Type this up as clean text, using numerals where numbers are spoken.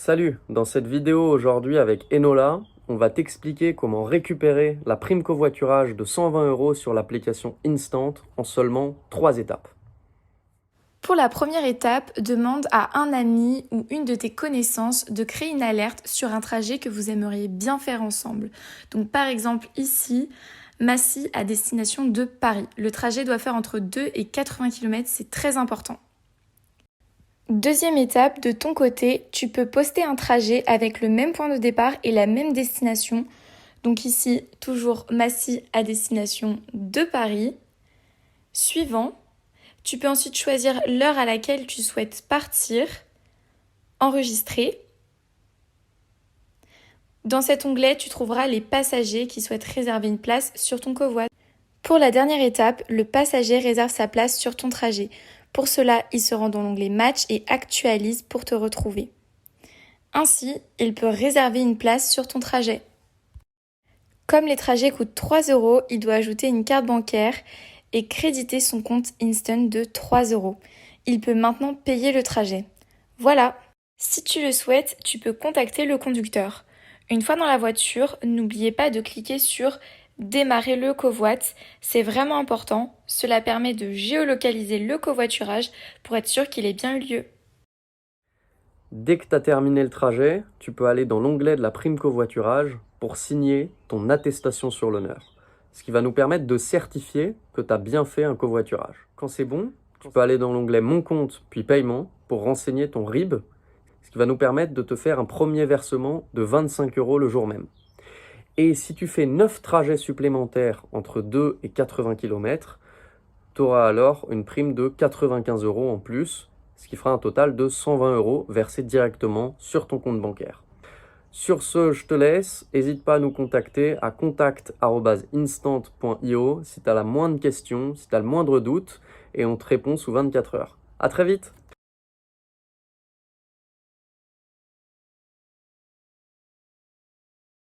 Salut, dans cette vidéo aujourd'hui avec Enola, on va t'expliquer comment récupérer la prime covoiturage de 120 € sur l'application Instant en seulement 3 étapes. Pour la première étape, demande à un ami ou une de tes connaissances de créer une alerte sur un trajet que vous aimeriez bien faire ensemble. Donc par exemple ici, Massy à destination de Paris. Le trajet doit faire entre 2 et 80 km, c'est très important. Deuxième étape, de ton côté, tu peux poster un trajet avec le même point de départ et la même destination. Donc ici, toujours Massy à destination de Paris. Suivant, tu peux ensuite choisir l'heure à laquelle tu souhaites partir, enregistrer. Dans cet onglet, tu trouveras les passagers qui souhaitent réserver une place sur ton covoit. Pour la dernière étape, le passager réserve sa place sur ton trajet. Pour cela, il se rend dans l'onglet Match et actualise pour te retrouver. Ainsi, il peut réserver une place sur ton trajet. Comme les trajets coûtent 3 €, il doit ajouter une carte bancaire et créditer son compte Instant de 3 €. Il peut maintenant payer le trajet. Voilà. Si tu le souhaites, tu peux contacter le conducteur. Une fois dans la voiture, n'oubliez pas de cliquer sur Démarrer le covoit, c'est vraiment important. Cela permet de géolocaliser le covoiturage pour être sûr qu'il ait bien eu lieu. Dès que tu as terminé le trajet, tu peux aller dans l'onglet de la prime covoiturage pour signer ton attestation sur l'honneur, ce qui va nous permettre de certifier que tu as bien fait un covoiturage. Quand c'est bon, tu peux aller dans l'onglet Mon compte puis Paiement pour renseigner ton RIB, ce qui va nous permettre de te faire un premier versement de 25 € le jour même. Et si tu fais 9 trajets supplémentaires entre 2 et 80 km, tu auras alors une prime de 95 € en plus, ce qui fera un total de 120 € versés directement sur ton compte bancaire. Sur ce, je te laisse. N'hésite pas à nous contacter à contact@instant.io si tu as la moindre question, si tu as le moindre doute, et on te répond sous 24 heures. À très vite!